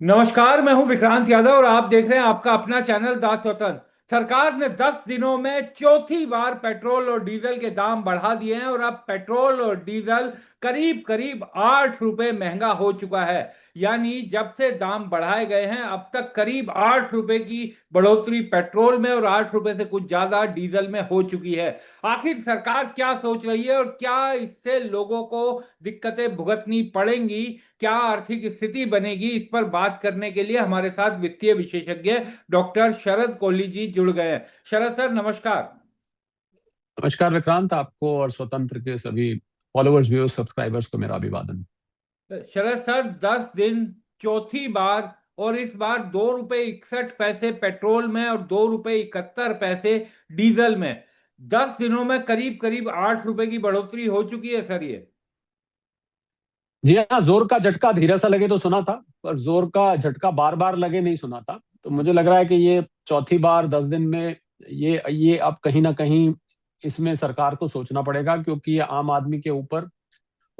नमस्कार, मैं हूं विक्रांत यादव और आप देख रहे हैं आपका अपना चैनल दास वतन। सरकार ने 10 दिनों में चौथी बार पेट्रोल और डीजल के दाम बढ़ा दिए हैं और अब पेट्रोल और डीजल करीब करीब 8 रुपए महंगा हो चुका है। यानी जब से दाम बढ़ाए गए हैं अब तक करीब 8 रुपए की बढ़ोतरी पेट्रोल में और 8 रुपए से कुछ ज्यादा डीजल में हो चुकी है। आखिर सरकार क्या सोच रही है और क्या इससे लोगों को दिक्कतें भुगतनी पड़ेंगी, क्या आर्थिक स्थिति बनेगी, इस पर बात करने के लिए हमारे साथ वित्तीय विशेषज्ञ डॉक्टर शरद कोहली जी जुड़ गए हैं। शरद सर, नमस्कार। नमस्कार विक्रांत, आपको और स्वतंत्र के सभी फॉलोअर्स, व्यूअर्स, सब्सक्राइबर्स को मेरा अभिवादन। शरद सर, 10 दिन, चौथी बार, और इस बार 2 रुपए 61 पैसे पेट्रोल में और 2 रुपए 71 पैसे डीजल में। 10 दिनों में करीब करीब 8 रुपए की बढ़ोतरी हो चुकी है सर ये। जी हाँ, जोर का झटका धीरे सा लगे तो सुना था, पर जोर का झटका बार बार लगे नहीं सुना था। तो मुझे लग रहा है कि ये चौथी बार 10 दिन में ये अब कहीं ना कहीं इसमें सरकार को सोचना पड़ेगा, क्योंकि ये आम आदमी के ऊपर,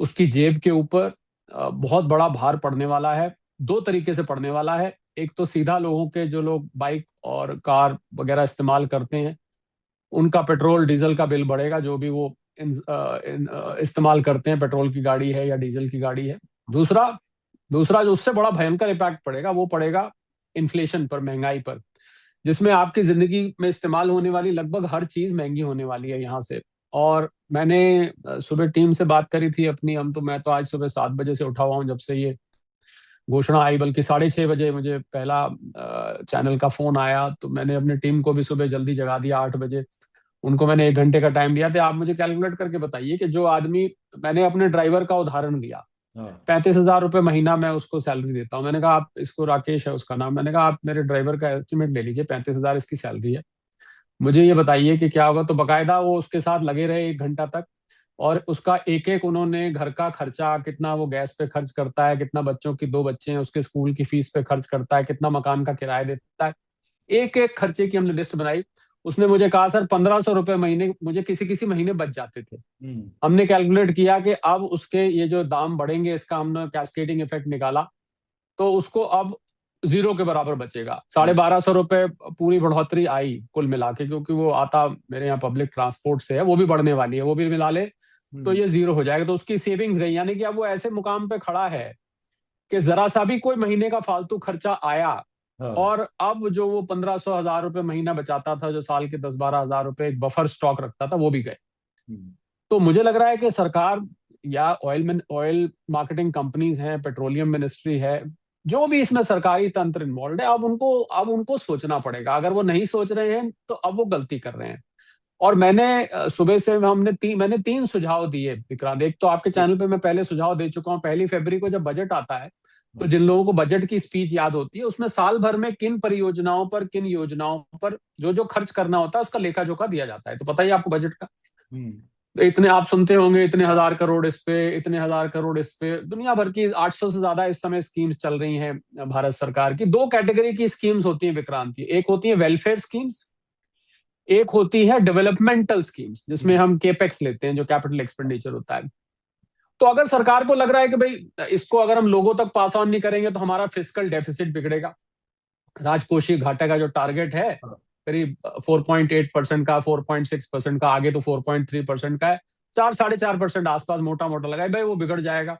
उसकी जेब के ऊपर बहुत बड़ा भार पड़ने वाला है। दो तरीके से पड़ने वाला है। एक तो सीधा लोगों के, जो लोग बाइक और कार वगैरह इस्तेमाल करते हैं, उनका पेट्रोल डीजल का बिल बढ़ेगा, जो भी वो इस्तेमाल करते हैं, पेट्रोल की गाड़ी है या डीजल की गाड़ी है। दूसरा दूसरा जो उससे बड़ा भयंकर इम्पैक्ट पड़ेगा, वो पड़ेगा इन्फ्लेशन पर, महंगाई पर, जिसमें आपकी जिंदगी में इस्तेमाल होने वाली लगभग हर चीज महंगी होने वाली है यहाँ से। और मैंने सुबह टीम से बात करी थी अपनी। मैं तो आज सुबह 7 बजे से उठा हुआ हूँ, जब से ये घोषणा आई, बल्कि 6:30 बजे मुझे पहला चैनल का फोन आया। तो मैंने अपनी टीम को भी सुबह जल्दी जगा दिया, 8 बजे। उनको मैंने 1 घंटे का टाइम दिया था। आप मुझे कैलकुलेट करके बताइए कि जो आदमी, मैंने अपने ड्राइवर का उदाहरण दिया, हाँ। 35,000 रुपये महीना मैं उसको सैलरी देता हूँ। मैंने कहा, आप इसको, राकेश है उसका नाम, मैंने कहा आप मेरे ड्राइवर का एस्टिमेट ले लीजिए, 35,000 इसकी सैलरी है। मुझे ये बताइए कि क्या होगा। तो बकायदा वो उसके साथ लगे रहे 1 घंटा तक, और उसका एक एक, उन्होंने घर का खर्चा कितना वो गैस पे खर्च करता है, कितना बच्चों की, 2 बच्चे हैं, उसके स्कूल की फीस पे खर्च करता है, कितना मकान का किराया देता है, एक एक खर्चे की हमने लिस्ट बनाई। उसने मुझे कहा, सर 1,500 रुपये महीने मुझे किसी किसी महीने बच जाते थे। हम्म। हमने कैलकुलेट किया कि अब उसके ये जो दाम बढ़ेंगे, इसका हमने कैस्केडिंग इफेक्ट निकाला, तो उसको अब जीरो के बराबर बचेगा। 1,250 रुपये पूरी बढ़ोतरी आई कुल मिला के, क्योंकि वो आता मेरे यहाँ पब्लिक ट्रांसपोर्ट से है, वो भी बढ़ने वाली है, वो भी मिला ले तो हम्म। ये जीरो हो जाएगा। तो उसकी सेविंग्स गई, यानी कि अब वो ऐसे मुकाम पे खड़ा है कि जरा सा भी कोई महीने का फालतू खर्चा आया, हाँ। और अब जो वो 1,500 हजार रुपये महीना बचाता था, जो साल के 10-12 हजार रुपये एक बफर स्टॉक रखता था, वो भी गए। हम्म। तो मुझे लग रहा है कि सरकार या ऑयल मार्केटिंग कंपनीज हैं, पेट्रोलियम मिनिस्ट्री है, जो भी इसमें सरकारी तंत्र इन्वॉल्व है, अब उनको सोचना पड़ेगा। अगर वो नहीं सोच रहे हैं तो अब वो गलती कर रहे हैं। और मैंने सुबह से मैंने 3 सुझाव दिए विक्रांत। एक तो आपके ठीक। चैनल पे मैं पहले सुझाव दे चुका हूँ। 1 फरवरी को जब बजट आता है, तो हाँ। जिन लोगों को बजट की स्पीच याद होती है, उसमें साल भर में किन परियोजनाओं पर, किन योजनाओं पर जो जो खर्च करना होता है, उसका लेखा जोखा दिया जाता है। तो पता ही है आपको बजट का। हम्म। इतने आप सुनते होंगे, इतने हजार करोड़ इस पे, इतने हजार करोड़ इस पे। दुनिया भर की 800 से ज्यादा इस समय स्कीम्स चल रही हैं भारत सरकार की। दो कैटेगरी की स्कीम्स होती हैं विक्रांत, एक होती है वेलफेयर स्कीम्स, एक होती है डेवलपमेंटल स्कीम्स, जिसमें हम्म। हम केपेक्स लेते हैं, जो कैपिटल एक्सपेंडिचर होता है। तो अगर सरकार को लग रहा है कि भाई इसको अगर हम लोगों तक पास ऑन नहीं करेंगे तो हमारा फिजिकल डेफिसिट बिगड़ेगा, राजकोषीय घाटे का जो टारगेट है हाँ। करीब 4.8% का, 4.6% का, आगे तो 4.3% का है, 4-4.5% आसपास मोटा मोटा लगाए भाई, वो बिगड़ जाएगा।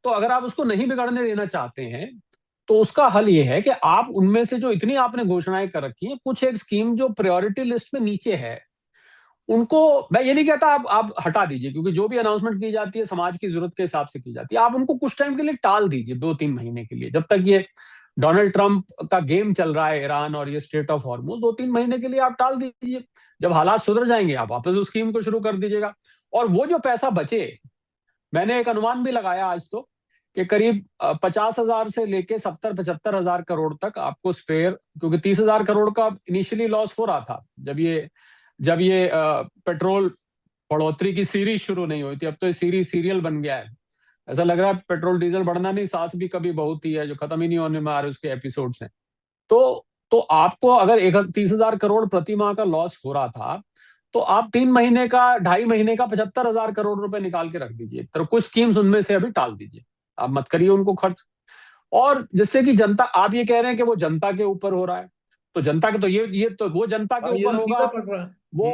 तो अगर आप उसको नहीं बिगड़ने देना चाहते हैं, तो उसका हल ये है कि आप उनमें से जो इतनी आपने घोषणाएं कर रखी हैं, कुछ एक स्कीम जो प्रायोरिटी लिस्ट में नीचे है, उनको, मैं ये नहीं कहता आप हटा दीजिए, क्योंकि जो भी अनाउंसमेंट की जाती है समाज की जरूरत के हिसाब से की जाती है। आप उनको कुछ टाइम के लिए टाल दीजिए, 2-3 महीने के लिए, जब तक ये डोनाल्ड ट्रंप का गेम चल रहा है, ईरान और ये स्टेट ऑफ हॉर्मुज, 2-3 महीने के लिए आप टाल दीजिए। जब हालात सुधर जाएंगे, आप वापस उस स्कीम को शुरू कर दीजिएगा। और वो जो पैसा बचे, मैंने एक अनुमान भी लगाया आज तो, कि करीब 50,000 से लेके 70-75 हजार करोड़ तक आपको स्पेयर, क्योंकि 30,000 करोड़ का इनिशियली लॉस हो रहा था जब ये पेट्रोल बढ़ोतरी की सीरीज शुरू नहीं हुई थी। अब तो ये सीरीज सीरियल बन गया है। ऐसा लग रहा है पेट्रोल डीजल बढ़ना नहीं, सास भी कभी बहू थी है, जो खत्म ही नहीं होने में आ रहे उसके एपिसोड्स हैं। तो आपको अगर 30,000 करोड़ प्रति माह का लॉस हो रहा था, तो आप 3 महीने का, 2.5 महीने का 75,000 करोड़ रुपए निकाल के रख दीजिए, तो कुछ स्कीम्स उनमें से अभी टाल दीजिए, आप मत करिए उनको खर्च। और जिससे कि जनता, आप ये कह रहे हैं कि वो जनता के ऊपर हो रहा है, तो जनता के तो ये तो वो जनता के हाँ, ये ऊपर तो होगा, सीधा पड़ रहा है। वो,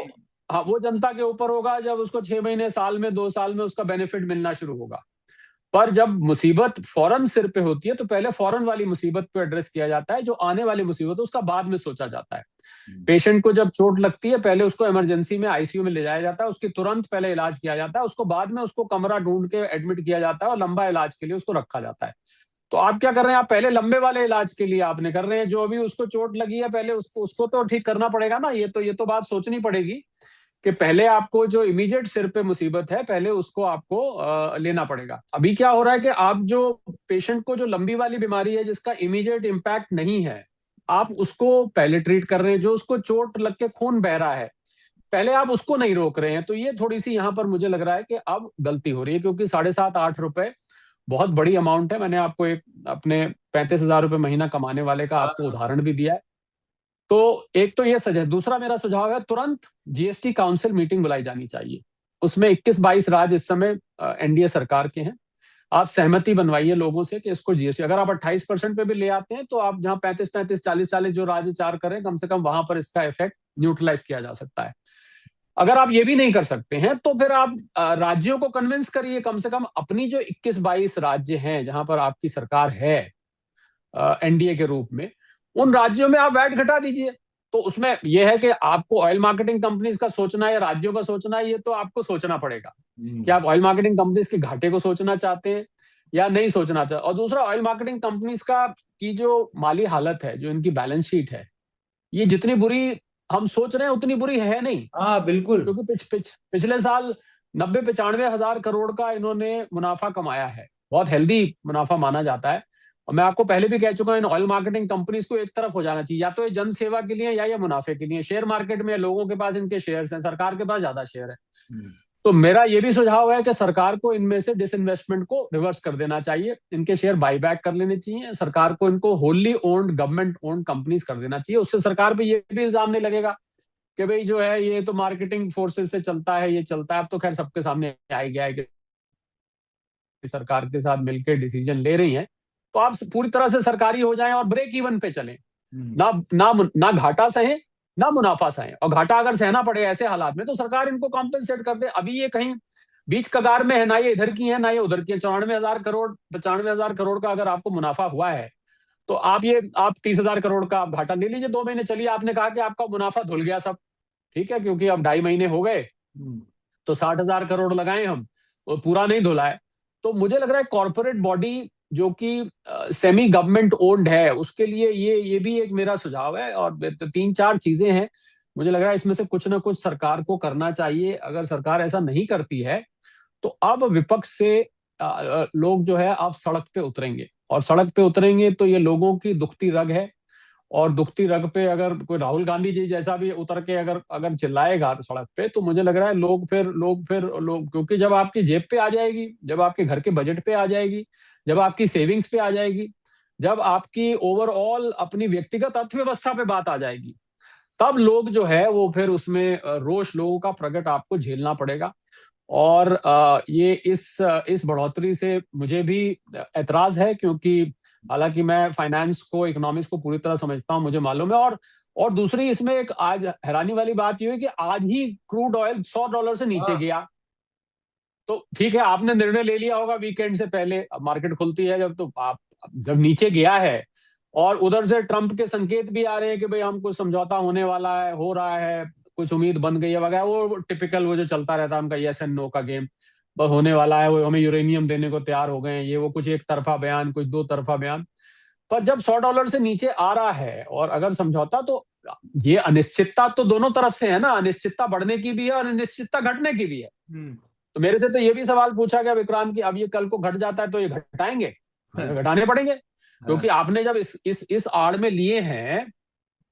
हाँ वो जनता के ऊपर होगा जब उसको 6 महीने, साल में, 2 साल में उसका बेनिफिट मिलना शुरू होगा। पर जब मुसीबत फौरन सिर पे होती है तो पहले फौरन वाली मुसीबत पे एड्रेस किया जाता है, जो आने वाली मुसीबत है उसका बाद में सोचा जाता है। पेशेंट को जब चोट लगती है पहले उसको इमरजेंसी में, आईसीयू में ले जाया जाता है, उसकी तुरंत पहले इलाज किया जाता है, उसको बाद में उसको कमरा ढूंढ के एडमिट किया जाता है और लंबा इलाज के लिए उसको रखा जाता है। तो आप क्या कर रहे हैं, आप पहले लंबे वाले इलाज के लिए आपने कर रहे हैं, जो अभी उसको चोट लगी है पहले उसको तो ठीक करना पड़ेगा ना। ये तो बात सोचनी पड़ेगी कि पहले आपको जो इमीडिएट सिर पे मुसीबत है पहले उसको आपको लेना पड़ेगा। अभी क्या हो रहा है कि आप जो पेशेंट को जो लंबी वाली बीमारी है जिसका इमीडिएट इम्पैक्ट नहीं है, आप उसको पहले ट्रीट कर रहे हैं। जो उसको चोट लग के खून बह रहा है पहले आप उसको नहीं रोक रहे हैं। तो ये थोड़ी सी यहाँ पर मुझे लग रहा है कि अब गलती हो रही है, क्योंकि 7.5-8 रुपए बहुत बड़ी अमाउंट है। मैंने आपको एक अपने 35,000 रुपए महीना कमाने वाले का आपको हाँ, उदाहरण भी दिया है। तो एक तो ये सजा, दूसरा मेरा सुझाव है तुरंत जीएसटी काउंसिल मीटिंग बुलाई जानी चाहिए। उसमें 21-22 राज्य इस समय एनडीए सरकार के हैं। आप सहमति बनवाइए लोगों से कि इसको जीएसटी, अगर आप 28% पे भी ले आते हैं तो आप जहां 35-35, 40-40 जो राज्य चार करें, कम से कम वहां पर इसका इफेक्ट न्यूट्रलाइज किया जा सकता है। अगर आप ये भी नहीं कर सकते हैं तो फिर आप राज्यों को कन्विंस करिए, कम से कम अपनी जो 21-22 राज्य हैं जहां पर आपकी सरकार है एनडीए के रूप में, उन राज्यों में आप वैट घटा दीजिए। तो उसमें यह है कि आपको ऑयल मार्केटिंग कंपनीज का सोचना है या राज्यों का सोचना है, ये तो आपको सोचना पड़ेगा कि आप ऑयल मार्केटिंग कंपनीज के घाटे को सोचना चाहते हैं या नहीं सोचना चाहते। और दूसरा, ऑयल मार्केटिंग कंपनीज का की जो माली हालत है, जो इनकी बैलेंस शीट है, ये जितनी बुरी हम सोच रहे हैं उतनी बुरी है नहीं। हाँ, बिल्कुल। क्योंकि पिछले साल 90-95 हजार करोड़ का इन्होंने मुनाफा कमाया है, बहुत हेल्दी मुनाफा माना जाता है। और मैं आपको पहले भी कह चुका हूं, इन ऑयल मार्केटिंग कंपनीज को एक तरफ हो जाना चाहिए, या तो ये जन सेवा के लिए या ये मुनाफे के लिए। शेयर मार्केट में लोगों के पास इनके शेयर्स हैं, सरकार के पास ज्यादा शेयर है। तो मेरा ये भी सुझाव है कि सरकार को इनमें से डिसइन्वेस्टमेंट को रिवर्स कर देना चाहिए, इनके शेयर बाईबैक कर लेने चाहिए, सरकार को इनको wholly owned, government owned companies कर देना चाहिए। उससे सरकार पे ये भी इल्जाम नहीं लगेगा कि भाई जो है ये तो मार्केटिंग फोर्सेस से चलता है, ये चलता है। अब तो खैर सबके सामने आ गया है कि सरकार के साथ मिलकर डिसीजन ले रही हैं। तो आप पूरी तरह से सरकारी हो जाएं और ब्रेक इवन पे चलें, ना ना ना घाटा सहे ना मुनाफा सहे। और घाटा अगर सहना पड़े ऐसे हालात में तो सरकार इनको कॉम्पेंसेट कर दे। अभी ये कहीं बीच कगार में है, ना ये इधर की है ना ये उधर की है। 94,000 करोड़, 95,000 करोड़ का अगर आपको मुनाफा हुआ है तो आप 30,000 करोड़ का आप घाटा ले लीजिए 2 महीने। चलिए, आपने कहा कि आपका मुनाफा धुल गया सब, ठीक है, क्योंकि अब 2.5 महीने हो गए तो 60,000 करोड़ लगाए हम, और पूरा नहीं धुला है। तो मुझे लग रहा है कॉर्पोरेट बॉडी जो कि सेमी गवर्नमेंट ओन्ड है उसके लिए ये भी एक मेरा सुझाव है। और 3-4 चीजें हैं, मुझे लग रहा है इसमें से कुछ ना कुछ सरकार को करना चाहिए। अगर सरकार ऐसा नहीं करती है तो अब विपक्ष से लोग जो है अब सड़क पे उतरेंगे, और सड़क पे उतरेंगे तो ये लोगों की दुखती रग है। और दुखती रग पे अगर कोई राहुल गांधी जी जैसा भी उतर के अगर अगर चिल्लाएगा सड़क पे, तो मुझे लग रहा है लोग, क्योंकि जब आपकी जेब पे आ जाएगी, जब आपके घर के बजट पे आ जाएगी, जब आपकी सेविंग्स पे आ जाएगी, जब आपकी ओवरऑल अपनी व्यक्तिगत अर्थव्यवस्था पे बात आ जाएगी, तब लोग जो है वो फिर उसमें रोष लोगों का प्रकट आपको झेलना पड़ेगा। और ये इस बढ़ोतरी से मुझे भी ऐतराज है, क्योंकि हालांकि मैं फाइनेंस को, इकोनॉमिक्स को पूरी तरह समझता हूं, मुझे मालूम है। और दूसरी इसमें एक आज हैरानी वाली बात यह है कि आज ही क्रूड ऑयल $100 से नीचे हाँ, गया। तो ठीक है, आपने निर्णय ले लिया होगा वीकेंड से पहले, अब मार्केट खुलती है जब, तो आप जब नीचे गया है और उधर से ट्रंप के संकेत भी आ रहे हैं कि भाई हम कुछ समझौता होने वाला है, हो रहा है, कुछ उम्मीद बन गई है वगैरह, वो टिपिकल वो जो चलता रहता है उनका यस एंड नो का गेम, बस होने वाला है, वो हमें यूरेनियम देने को तैयार हो गए हैं, ये वो कुछ एक तरफा बयान, कुछ दो तरफा बयान। पर जब $100 से नीचे आ रहा है और अगर समझौता, तो ये अनिश्चितता तो दोनों तरफ से है ना, अनिश्चितता बढ़ने की भी है और अनिश्चितता घटने की भी है। तो मेरे से तो ये भी सवाल पूछा गया विक्रांत की अब ये कल को घट जाता है तो ये घटाएंगे? हमें घटाने पड़ेंगे, क्योंकि आपने जब इस आड़ में लिए हैं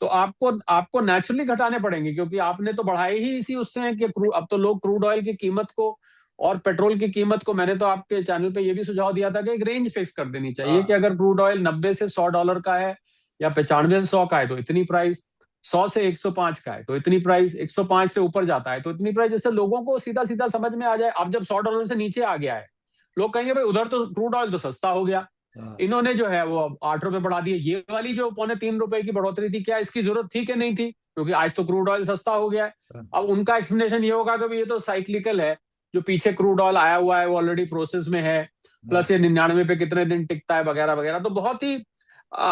तो आपको आपको नेचुरली घटाने पड़ेंगे, क्योंकि आपने तो बढ़ाए ही इसी उससे हैं कि अब तो लोग क्रूड ऑयल की कीमत को और पेट्रोल की कीमत को, मैंने तो आपके चैनल पे ये भी सुझाव दिया था कि एक रेंज फिक्स कर देनी चाहिए कि अगर क्रूड ऑयल 90 से $100 का है या 95 से 100 का है तो इतनी प्राइस, 100 से 105 का है तो इतनी प्राइस, 105 से ऊपर जाता है तो इतनी प्राइस, जिससे लोगों को सीधा सीधा समझ में आ जाए। अब जब $100 से नीचे आ गया है, लोग कहेंगे भाई उधर तो क्रूड ऑयल तो सस्ता हो गया, हाँ। इन्होंने जो है वो 8 रुपए बढ़ा दिए। ये वाली जो ₹3.25 की बढ़ोतरी थी, क्या इसकी जरूरत थी कि नहीं थी? क्योंकि आज तो क्रूड ऑयल सस्ता हो गया है। हाँ। अब उनका एक्सप्लेनेशन ये होगा कि ये तो साइक्लिकल है, जो पीछे क्रूड ऑयल आया हुआ है वो ऑलरेडी प्रोसेस में है, हाँ। प्लस ये 99 पे कितने दिन टिकता है वगैरह वगैरह। तो बहुत ही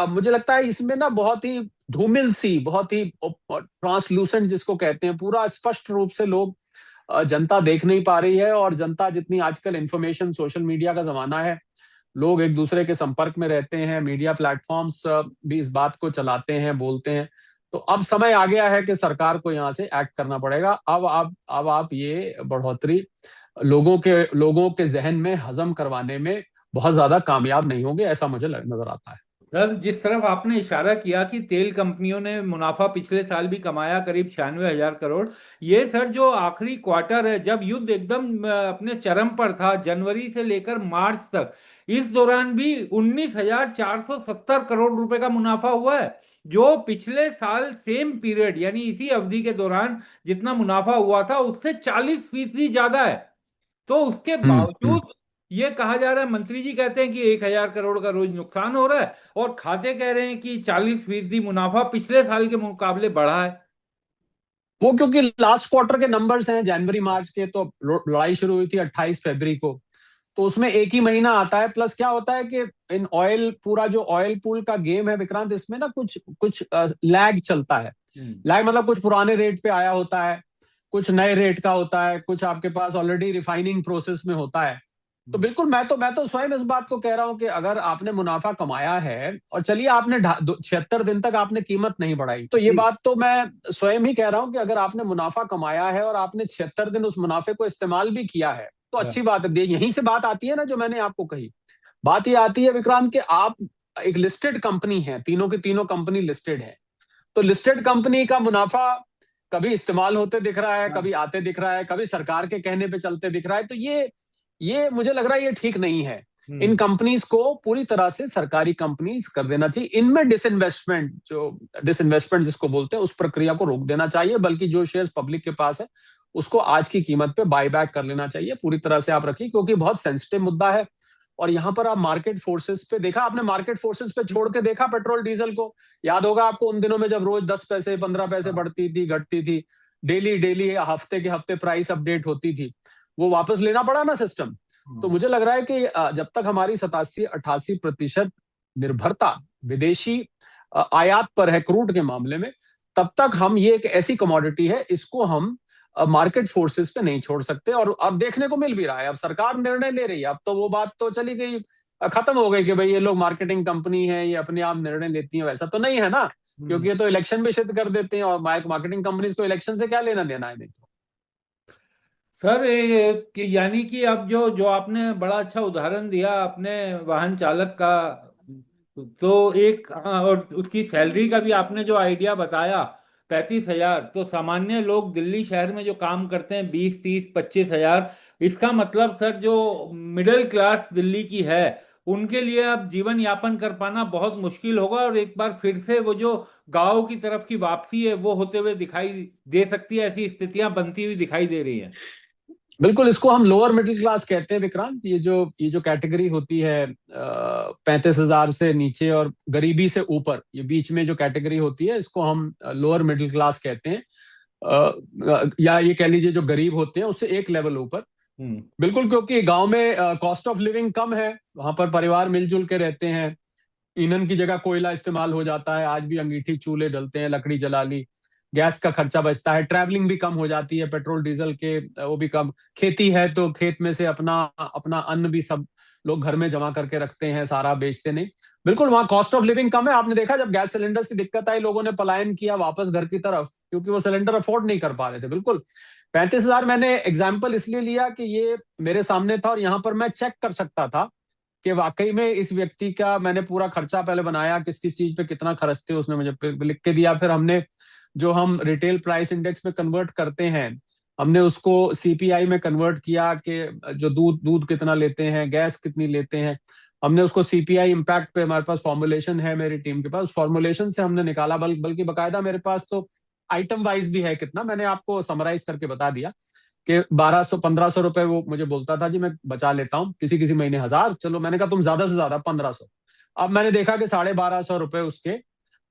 मुझे लगता है इसमें ना बहुत ही धूमिल सी, बहुत ही ट्रांसलूसेंट जिसको कहते हैं, पूरा स्पष्ट रूप से लोग जनता देख नहीं पा रही है। और जनता जितनी आजकल इंफॉर्मेशन, सोशल मीडिया का जमाना है, लोग एक दूसरे के संपर्क में रहते हैं, मीडिया प्लेटफॉर्म्स भी इस बात को चलाते हैं, बोलते हैं। तो अब समय आ गया है कि सरकार को यहाँ से एक्ट करना पड़ेगा। अब आप ये बढ़ोतरी लोगों के जहन में हजम करवाने में बहुत ज्यादा कामयाब नहीं होंगे, ऐसा मुझे नजर आता है। सर, जिस तरफ आपने इशारा किया कि तेल कंपनियों ने मुनाफा पिछले साल भी कमाया करीब 96,000 करोड़, ये सर जो आखिरी क्वार्टर है, जब युद्ध एकदम अपने चरम पर था, जनवरी से लेकर मार्च तक, इस दौरान भी 19,470 करोड़ रुपए का मुनाफा हुआ है, जो पिछले साल सेम पीरियड यानी इसी अवधि के दौरान जितना मुनाफा हुआ था उससे 40% ज्यादा है। तो उसके हम्म। बावजूद ये कहा जा रहा है, मंत्री जी कहते हैं कि 1,000 करोड़ का रोज नुकसान हो रहा है, और खाते कह रहे हैं कि 40% मुनाफा पिछले साल के मुकाबले बढ़ा है। वो क्योंकि लास्ट क्वार्टर के नंबर्स हैं जनवरी मार्च के, तो लड़ाई शुरू हुई थी 28 फरवरी को, तो उसमें एक ही महीना आता है। प्लस क्या होता है कि इन ऑयल, पूरा जो ऑयल पूल का गेम है विक्रांत, इसमें ना कुछ कुछ लैग चलता है। हम्म। लैग मतलब कुछ पुराने रेट पे आया होता है, कुछ नए रेट का होता है, कुछ आपके पास ऑलरेडी रिफाइनिंग प्रोसेस में होता है। तो बिल्कुल, मैं तो स्वयं इस बात को कह रहा हूं कि अगर आपने मुनाफा कमाया है, और चलिए आपने 76 दिन तक आपने कीमत नहीं बढ़ाई, तो ये जी। बात तो मैं स्वयं ही कह रहा हूं कि अगर आपने मुनाफा कमाया है और आपने 76 दिन उस मुनाफे को इस्तेमाल भी किया है, तो हाँ। अच्छी बात है। यहीं से बात आती है ना, जो मैंने आपको कही, बात ये आती है विक्रांत कि आप एक लिस्टेड कंपनी है, तीनों की तीनों कंपनी लिस्टेड है। तो लिस्टेड कंपनी का मुनाफा कभी इस्तेमाल होते दिख रहा है, हाँ। कभी आते दिख रहा है, कभी सरकार के कहने पे चलते दिख रहा है। तो ये मुझे लग रहा है ये ठीक नहीं है। इन हम्म। कंपनीज को पूरी तरह से सरकारी कंपनीज कर देना चाहिए। इनमें डिसइन्वेस्टमेंट जिसको बोलते हैं, उस प्रक्रिया को रोक देना चाहिए। बल्कि जो शेयर्स पब्लिक के पास है उसको आज की कीमत पे बाय बैक कर लेना चाहिए। पूरी तरह से आप रखिए, क्योंकि बहुत सेंसिटिव मुद्दा है। और यहाँ पर आप मार्केट फोर्सेस पे देखा, आपने मार्केट फोर्सेस पे छोड़ के देखा पेट्रोल डीजल को? याद होगा आपको उन दिनों में जब रोज 10 पैसे 15 पैसे हाँ। बढ़ती थी, घटती थी, डेली डेली हफ्ते के हफ्ते प्राइस अपडेट होती थी, वो वापस लेना पड़ा ना सिस्टम। तो हाँ। मुझे लग रहा है कि जब तक हमारी 87-88% निर्भरता विदेशी आयात पर है क्रूड के मामले में, तब तक हम, ये एक ऐसी कमोडिटी है, इसको हम मार्केट फोर्सेस पे नहीं छोड़ सकते। और अब देखने को मिल भी रहा है, अब सरकार निर्णय ले रही है। अब तो वो बात तो चली गई, खत्म हो गई कि भाई ये लोग मार्केटिंग कंपनी है, ये अपने आप निर्णय लेती है। वैसा तो नहीं है ना, हम्म। क्योंकि ये तो इलेक्शन भी सिद्ध कर देते हैं, और मार्केटिंग कंपनीज को इलेक्शन से क्या लेना देना है? नहीं तो। सर, यानी कि अब जो जो आपने बड़ा अच्छा उदाहरण दिया अपने वाहन चालक का, तो एक, हाँ, और उसकी सैलरी का भी आपने जो आइडिया बताया, 35,000, तो सामान्य लोग दिल्ली शहर में जो काम करते हैं 20, 30, 25,000, इसका मतलब सर जो मिडिल क्लास दिल्ली की है, उनके लिए अब जीवन यापन कर पाना बहुत मुश्किल होगा, और एक बार फिर से वो जो गांव की तरफ की वापसी है वो होते हुए दिखाई दे सकती है, ऐसी स्थितियां बनती हुई दिखाई दे रही हैं। बिल्कुल, इसको हम लोअर मिडिल क्लास कहते हैं विक्रांत। ये जो कैटेगरी होती है 35,000 से नीचे और गरीबी से ऊपर, ये बीच में जो कैटेगरी होती है, इसको हम लोअर मिडिल क्लास कहते हैं। या ये कह लीजिए जो गरीब होते हैं उससे एक लेवल ऊपर। हम्म। बिल्कुल, क्योंकि गांव में कॉस्ट ऑफ लिविंग कम है, वहां पर परिवार मिलजुल के रहते हैं। ईंधन की जगह कोयला इस्तेमाल हो जाता है, आज भी अंगीठी चूल्हे डलते हैं, लकड़ी जला ली, गैस का खर्चा बचता है, ट्रैवलिंग भी कम हो जाती है, पेट्रोल डीजल के वो भी कम। खेती है तो खेत में से अपना अपना अन्न भी सब लोग घर में जमा करके रखते हैं, सारा बेचते नहीं। बिल्कुल, वहाँ कॉस्ट ऑफ लिविंग कम है। आपने देखा जब गैस सिलेंडर की दिक्कत आई, लोगों ने पलायन किया वापस घर की तरफ, क्योंकि वो सिलेंडर अफोर्ड नहीं कर पा रहे थे। बिल्कुल, 35,000 मैंने एग्जाम्पल इसलिए लिया कि ये मेरे सामने था, और यहाँ पर मैं चेक कर सकता था कि वाकई में इस व्यक्ति का, मैंने पूरा खर्चा पहले बनाया, किस किस चीज पे कितना खर्च थे, उसने मुझे लिख के दिया। फिर हमने, जो हम रिटेल प्राइस इंडेक्स में कन्वर्ट करते हैं, हमने उसको सीपीआई में कन्वर्ट किया कि जो दूध दूध कितना लेते हैं, गैस कितनी लेते हैं, हमने उसको सीपीआई इम्पैक्ट पे, हमारे पास फॉर्मुलेशन है मेरी टीम के पास, फॉर्मुलेशन से हमने निकाला। बल्कि बकायदा मेरे पास तो आइटम वाइज भी है कितना, मैंने आपको समराइज करके बता दिया। कि 1200 1500 रुपए वो मुझे बोलता था जी मैं बचा लेता हूँ, किसी किसी महीने 1000, चलो मैंने कहा तुम ज्यादा से ज्यादा 1500। अब मैंने देखा कि 1250 रुपए उसके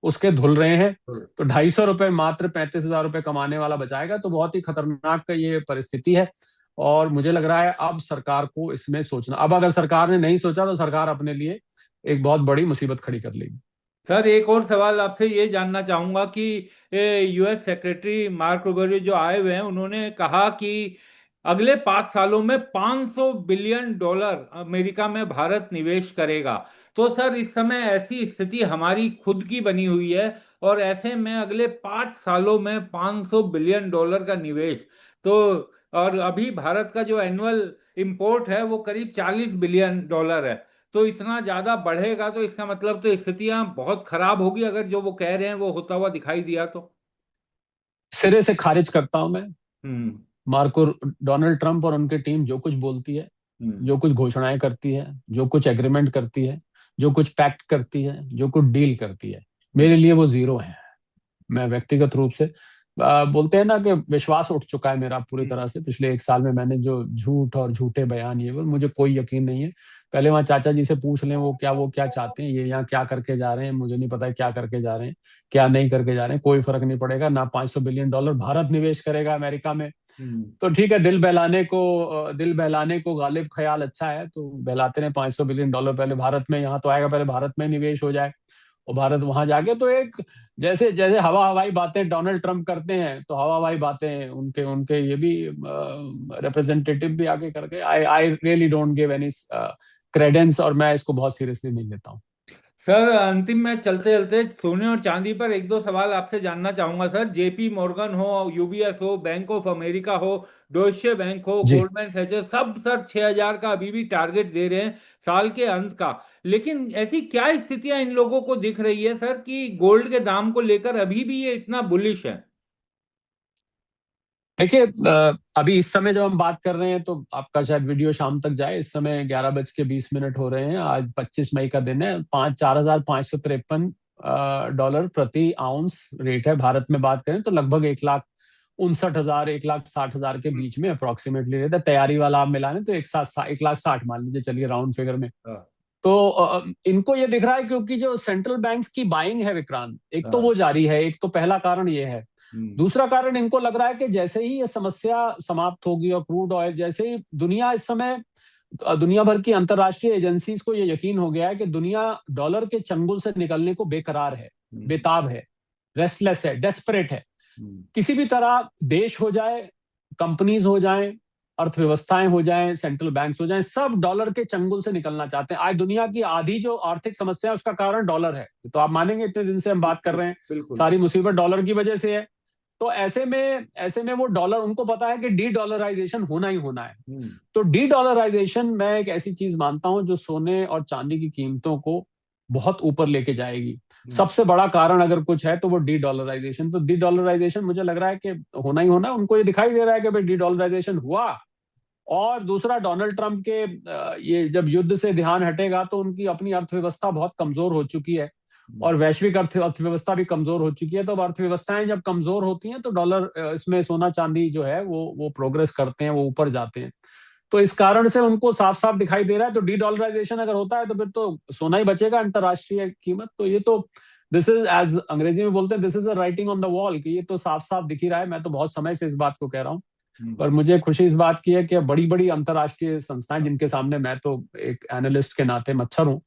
उसके धुल रहे हैं। तो 250 रुपए मात्र 35,000 रुपए कमाने वाला बचाएगा, तो बहुत ही खतरनाक ये परिस्थिति है। और मुझे लग रहा है अब सरकार को इसमें सोचना, अब अगर सरकार ने नहीं सोचा तो सरकार अपने लिए एक बहुत बड़ी मुसीबत खड़ी कर लेगी। सर एक और सवाल आपसे ये जानना चाहूंगा कि यूएस सेक्रेटरी मार्क रूबियो जो आए हुए हैं, उन्होंने कहा कि अगले 5 सालों में $500 बिलियन अमेरिका में भारत निवेश करेगा। तो सर इस समय ऐसी स्थिति हमारी खुद की बनी हुई है, और ऐसे में अगले 5 सालों में $500 बिलियन का निवेश, तो और अभी भारत का जो एनुअल इंपोर्ट है वो करीब $40 बिलियन है। तो इतना ज्यादा बढ़ेगा तो इसका मतलब तो स्थितियां बहुत खराब होगी, अगर जो वो कह रहे हैं वो होता हुआ दिखाई दिया तो। सिरे से खारिज करता हूं मैं हम्म। मार्को डोनाल्ड ट्रंप और उनकी टीम जो कुछ बोलती है, हम्म। जो कुछ घोषणाएं करती है, जो कुछ एग्रीमेंट करती है, जो कुछ पैक्ट करती है, जो कुछ डील करती है, मेरे लिए वो जीरो है। मैं व्यक्तिगत रूप से बोलते हैं ना कि विश्वास उठ चुका है मेरा पूरी हम्म। तरह से। पिछले एक साल में मैंने जो झूठ और झूठे बयान, ये वो मुझे कोई यकीन नहीं है। पहले वहां चाचा जी से पूछ लें वो क्या चाहते हैं, ये यहाँ क्या करके जा रहे हैं, मुझे नहीं पता है क्या करके जा रहे हैं, क्या नहीं करके जा रहे हैं, कोई फर्क नहीं पड़ेगा ना। $500 बिलियन भारत निवेश करेगा अमेरिका में, हम्म। तो ठीक है, दिल बहलाने को गालिब ख्याल अच्छा है, तो बहलाते रहे। $500 बिलियन पहले भारत में, यहाँ तो आएगा, पहले भारत में निवेश हो जाए और भारत वहां जाके तो एक, जैसे जैसे हवा हवाई बातें डोनाल्ड ट्रंप करते हैं, तो हवा हवाई बातें उनके उनके ये भी रिप्रेजेंटेटिव भी आके करके, I I really don't give any credence, और मैं इसको बहुत सीरियसली नहीं लेता हूँ। सर अंतिम में चलते चलते सोने और चांदी पर एक दो सवाल आपसे जानना चाहूंगा सर। जेपी मॉर्गन हो, यूबीएस हो, बैंक ऑफ अमेरिका हो, डोइचे बैंक हो, जी। गोल्डमैन सैचेस, सब सर 6,000 का अभी भी टारगेट दे रहे हैं साल के अंत का। लेकिन ऐसी क्या स्थितियां इन लोगों को दिख रही है सर कि गोल्ड के दाम को लेकर अभी भी ये इतना बुलिश है? देखिए, अभी इस समय जब हम बात कर रहे हैं तो आपका शायद वीडियो शाम तक जाए, इस समय 11:20 हो रहे हैं। आज 25 मई का दिन है। 4,553 डॉलर प्रति आउंस रेट है। भारत में बात करें तो लगभग 1,59,000 1,60,000 के बीच में अप्रोक्सीमेटली रहता है। तैयारी वाला आप मिला लें तो 1,60 मान लीजिए, चलिए राउंड फिगर में। हाँ। तो इनको ये दिख रहा है क्योंकि जो सेंट्रल बैंक्स की बाइंग है विक्रांत, एक तो हाँ। वो जारी है, एक तो पहला कारण ये है। हम्म। दूसरा कारण, इनको लग रहा है कि जैसे ही ये समस्या समाप्त होगी और क्रूड ऑयल, जैसे ही दुनिया इस समय, दुनिया भर की अंतरराष्ट्रीय एजेंसीज को ये यकीन हो गया है कि दुनिया डॉलर के चंगुल से निकलने को बेकरार है, हम्म। बेताब है, रेस्टलेस है, डेस्परेट है। हम्म। किसी भी तरह देश हो जाए, कंपनीज हो जाएं, अर्थव्यवस्थाएं हो जाएं, सेंट्रल बैंक्स हो जाएं, सब डॉलर के चंगुल से निकलना चाहते हैं। आज दुनिया की आधी जो आर्थिक समस्या है उसका कारण डॉलर है, तो आप मानेंगे इतने दिन से हम बात कर रहे हैं, बिल्कुल। सारी मुसीबत डॉलर की वजह से है। तो ऐसे में वो डॉलर, उनको पता है कि डी डॉलराइजेशन होना ही होना है। हम्म। तो डी डॉलराइजेशन मैं एक ऐसी चीज मानता हूं जो सोने और चांदी की कीमतों को बहुत ऊपर लेके जाएगी। हम्म। सबसे बड़ा कारण अगर कुछ है तो वो डी डॉलराइजेशन। तो डी डॉलराइजेशन मुझे लग रहा है कि होना ही होना है। उनको ये दिखाई दे रहा है कि भाई डी डॉलराइजेशन हुआ। और दूसरा, डोनाल्ड ट्रंप के ये जब युद्ध से ध्यान हटेगा तो उनकी अपनी अर्थव्यवस्था बहुत कमजोर हो चुकी है, और वैश्विक अर्थव्यवस्था भी कमजोर हो चुकी है। तो अब अर्थव्यवस्थाएं जब कमजोर होती हैं तो डॉलर, इसमें सोना चांदी जो है वो प्रोग्रेस करते हैं, वो ऊपर जाते हैं। तो इस कारण से उनको साफ साफ दिखाई दे रहा है। तो डी डॉलराइजेशन अगर होता है तो फिर तो सोना ही बचेगा अंतरराष्ट्रीय कीमत। तो ये तो, दिस इज, एज अंग्रेजी में बोलते हैं, this is a writing on the wall, कि ये तो साफ साफ दिख ही रहा है। मैं तो बहुत समय से इस बात को कह रहा हूँ। हम्म। पर मुझे खुशी इस बात की है कि बड़ी बड़ी अंतर्राष्ट्रीय संस्थाएं, जिनके सामने मैं तो एक एनालिस्ट के नाते मच्छर हूं,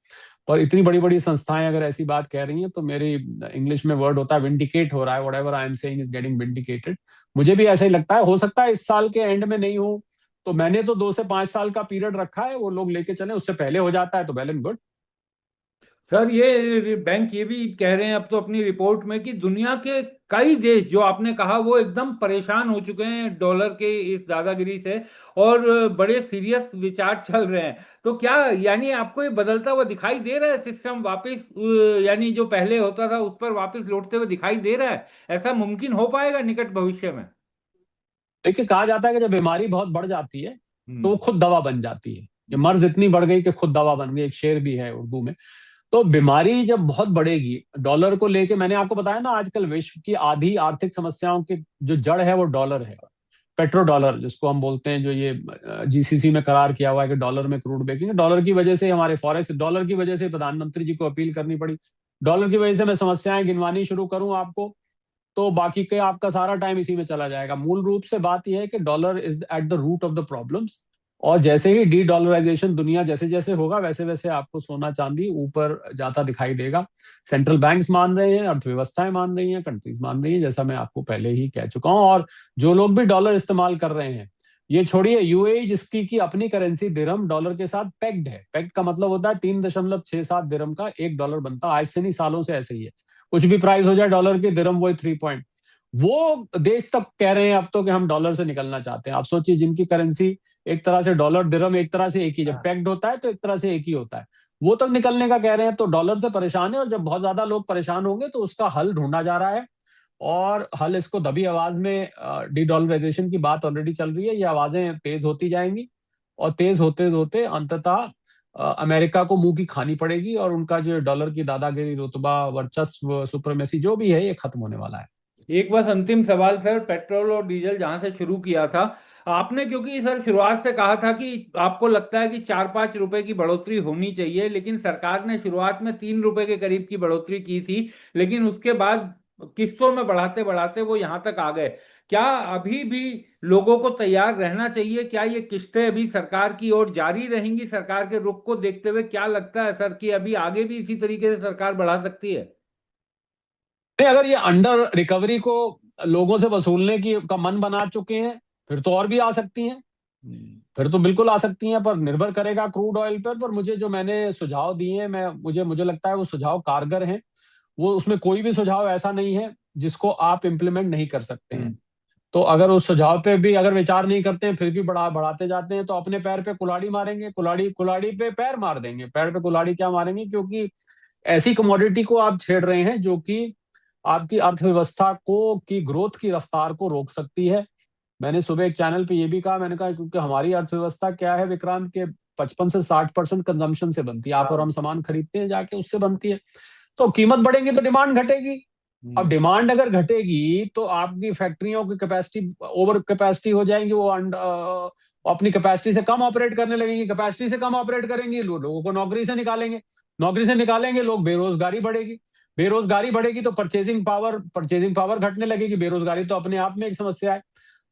पर इतनी बड़ी बड़ी संस्थाएं अगर ऐसी बात कह रही हैं तो मेरी, इंग्लिश में वर्ड होता है विंडिकेट हो रहा है, whatever I am saying is getting vindicated. मुझे भी ऐसा ही लगता है। हो सकता है इस साल के एंड में नहीं हो, तो मैंने तो 2 से 5 साल का पीरियड रखा है, वो लोग लेके चले, उससे पहले हो जाता है तो वेल एंड गुड। सर ये बैंक ये भी कह रहे हैं अब तो अपनी रिपोर्ट में कि दुनिया के कई देश, जो आपने कहा, वो एकदम परेशान हो चुके हैं डॉलर के इस दादागिरी से, और बड़े सीरियस विचार चल रहे हैं। तो क्या यानी आपको ये बदलता हुआ दिखाई दे रहा है सिस्टम वापस, यानी जो पहले होता था उस पर वापस लौटते हुए दिखाई दे रहा है? ऐसा मुमकिन हो पाएगा निकट भविष्य में? देखिए, कहा जाता है कि जब बीमारी बहुत बढ़ जाती है तो हम्म। वो खुद दवा बन जाती है। ये मर्ज इतनी बढ़ गई कि खुद दवा बन गई, एक शेर भी है उर्दू में। तो बीमारी जब बहुत बढ़ेगी डॉलर को लेके, मैंने आपको बताया ना, आजकल विश्व की आधी आर्थिक समस्याओं की जो जड़ है वो डॉलर है। पेट्रो डॉलर जिसको हम बोलते हैं, जो ये जीसीसी में करार किया हुआ है कि डॉलर में क्रूड बेचेंगे, डॉलर की वजह से हमारे फॉरेक्स, डॉलर की वजह से प्रधानमंत्री जी को अपील करनी पड़ी, डॉलर की वजह से मैं समस्याएं गिनवानी शुरू करूं आपको, तो बाकी के आपका सारा टाइम इसी में चला जाएगा। मूल रूप से बात यह है कि dollar is at the root of the problems, और जैसे ही डी डॉलराइजेशन दुनिया जैसे जैसे होगा, वैसे वैसे आपको सोना चांदी ऊपर जाता दिखाई देगा। सेंट्रल बैंक्स मान रहे हैं, अर्थव्यवस्थाएं मान रही हैं, कंट्रीज मान रही हैं, जैसा मैं आपको पहले ही कह चुका हूं। और जो लोग भी डॉलर इस्तेमाल कर रहे हैं, ये छोड़िए यूएई जिसकी की अपनी करेंसी दिरहम डॉलर के साथ पेग्ड है, पेग्ड का मतलब होता है 3.67 दिरहम का $1 बनता है, आज से नहीं सालों से ऐसे ही है। कुछ भी प्राइस हो जाए डॉलर की, दिरहम वही 3 वो देश तक कह रहे हैं अब तो कि हम डॉलर से निकलना चाहते हैं। आप सोचिए, जिनकी करेंसी एक तरह से डॉलर दिरहम एक तरह से एक ही, जब पैक्ड होता है तो एक तरह से एक ही होता है, वो तक निकलने का कह रहे हैं। तो डॉलर से परेशान है, और जब बहुत ज्यादा लोग परेशान होंगे तो उसका हल ढूंढा जा रहा है। और हल इसको दबी आवाज में, डी डॉलराइजेशन की बात ऑलरेडी चल रही है, ये आवाजें तेज होती जाएंगी, और तेज होते होते अंततः अमेरिका को मुंह की खानी पड़ेगी, और उनका जो डॉलर की दादागिरी, रुतबा, वर्चस्व, सुप्रीमेसी जो भी है, ये खत्म होने वाला है। एक बस अंतिम सवाल सर, पेट्रोल और डीजल जहां से शुरू किया था आपने, क्योंकि सर शुरुआत से कहा था कि आपको लगता है कि 4-5 रुपए की बढ़ोतरी होनी चाहिए, लेकिन सरकार ने शुरुआत में 3 रुपए के करीब की बढ़ोतरी की थी, लेकिन उसके बाद किस्तों में बढ़ाते बढ़ाते वो यहां तक आ गए। क्या अभी भी लोगों को तैयार रहना चाहिए? क्या ये किस्तें अभी सरकार की ओर जारी रहेंगी? सरकार के रुख को देखते हुए क्या लगता है सर कि अभी आगे भी इसी तरीके से सरकार बढ़ा सकती है? नहीं, अगर ये अंडर रिकवरी को लोगों से वसूलने की का मन बना चुके हैं, फिर तो और भी आ सकती हैं, फिर तो बिल्कुल आ सकती हैं, पर निर्भर करेगा क्रूड ऑयल पर मुझे जो मैंने सुझाव दिए हैं, मैं मुझे लगता है वो सुझाव कारगर हैं। वो उसमें कोई भी सुझाव ऐसा नहीं है जिसको आप इम्प्लीमेंट नहीं कर सकते हैं। तो अगर उस सुझाव पे भी अगर विचार नहीं करते हैं, फिर भी बढ़ाते जाते हैं, तो अपने पैर पे कुल्हाड़ी मारेंगे, कुल्हाड़ी कुल्हाड़ी पे पैर मार देंगे, पैर पे कुल्हाड़ी क्या मारेंगे, क्योंकि ऐसी कमोडिटी को आप छेड़ रहे हैं जो कि आपकी अर्थव्यवस्था को की ग्रोथ की रफ्तार को रोक सकती है। मैंने सुबह एक चैनल पे ये भी कहा, मैंने कहा क्योंकि हमारी अर्थव्यवस्था क्या है विक्रांत, के 55 से 60% कंजम्पशन से बनती है, आप और हम सामान खरीदते हैं जाके, उससे बनती है। तो कीमत बढ़ेगी तो डिमांड घटेगी। अब डिमांड अगर घटेगी तो आपकी फैक्ट्रियों की कैपेसिटी ओवर कैपेसिटी हो जाएंगी, वो अपनी कैपेसिटी से कम ऑपरेट करने लगेंगी, कैपेसिटी से कम ऑपरेट करेंगी, लोगों को नौकरी से निकालेंगे, नौकरी से निकालेंगे लोग, बेरोजगारी बढ़ेगी, बेरोजगारी बढ़ेगी तो परचेजिंग पावर घटने लगेगी, बेरोजगारी तो अपने आप में एक समस्या है।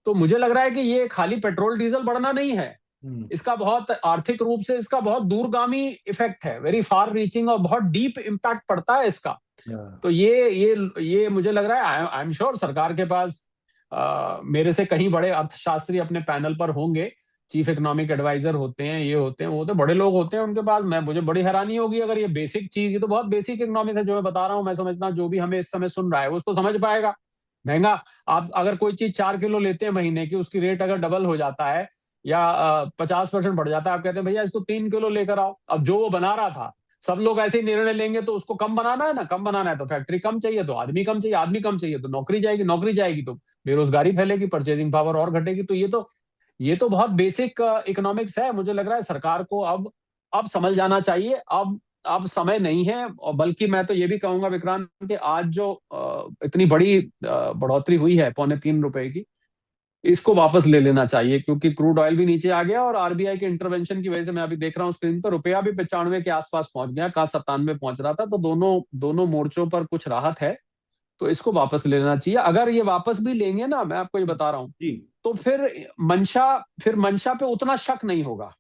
तो मुझे लग रहा है कि ये खाली पेट्रोल डीजल बढ़ना नहीं है, इसका बहुत आर्थिक रूप से इसका बहुत दूरगामी इफेक्ट है, वेरी फार रीचिंग, और बहुत डीप इम्पैक्ट पड़ता है इसका। तो ये मुझे लग रहा है, आई एम श्योर सरकार के पास मेरे से कहीं बड़े अर्थशास्त्री अपने पैनल पर होंगे, चीफ इकोनॉमिक एडवाइजर होते हैं, ये होते हैं, वो तो बड़े लोग होते हैं उनके पास। मुझे बड़ी हैरानी होगी अगर ये बेसिक चीज, ये तो बहुत बेसिक इकोनॉमिक्स है जो मैं बता रहा हूँ, मैं समझता हूँ जो भी हमें इस समय सुन रहा है वो उसको समझ पाएगा। महंगा, आप अगर कोई चीज 4 किलो लेते हैं महीने की, उसकी रेट अगर डबल हो जाता है या 50% बढ़ जाता है, आप कहते हैं भैया इसको 3 किलो लेकर आओ। अब जो वो बना रहा था, सब लोग ऐसे ही निर्णय लेंगे तो उसको कम बनाना है ना, कम बनाना है तो फैक्ट्री कम चाहिए, तो आदमी कम चाहिए, आदमी कम चाहिए तो नौकरी जाएगी तो बेरोजगारी फैलेगी, परचेजिंग पावर और घटेगी। तो ये तो बहुत बेसिक इकोनॉमिक्स है। मुझे लग रहा है सरकार को अब समझ जाना चाहिए, अब समय नहीं है। और बल्कि मैं तो ये भी कहूंगा विक्रांत कि आज जो इतनी बड़ी बढ़ोतरी हुई है ₹3.25 की, इसको वापस ले लेना चाहिए, क्योंकि क्रूड ऑयल भी नीचे आ गया, और आरबीआई के इंटरवेंशन की वजह से मैं अभी देख रहा हूँ स्क्रीन पर, रुपया भी 95 के आसपास पहुंच गया, कहा 97 पहुंच रहा था। तो दोनों दोनों मोर्चों पर कुछ राहत है, तो इसको वापस ले लेना चाहिए। अगर ये वापस भी लेंगे ना, मैं आपको ये बता रहा हूँ, तो फिर मंशा पे उतना शक नहीं होगा।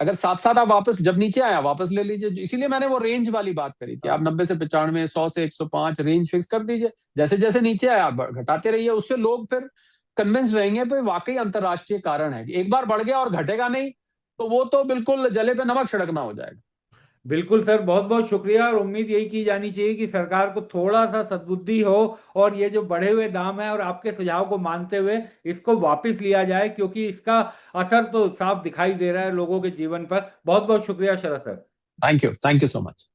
अगर साथ साथ आप वापस, जब नीचे आया वापस ले लीजिए। इसीलिए मैंने वो रेंज वाली बात करी कि आप 90 से 95, 100 से 105 रेंज फिक्स कर दीजिए, जैसे जैसे नीचे आया आप घटाते रहिए, उससे लोग फिर कन्विंस रहेंगे भाई वाकई अंतरराष्ट्रीय कारण है। एक बार बढ़ गया और घटेगा नहीं, तो वो तो बिल्कुल जले पे नमक छिड़कना हो जाएगा। बिल्कुल सर, बहुत बहुत शुक्रिया। और उम्मीद यही की जानी चाहिए कि सरकार को थोड़ा सा सद्बुद्धि हो, और ये जो बढ़े हुए दाम है और आपके सुझाव को मानते हुए इसको वापस लिया जाए, क्योंकि इसका असर तो साफ दिखाई दे रहा है लोगों के जीवन पर। बहुत बहुत शुक्रिया Sharad sir. Thank you so much.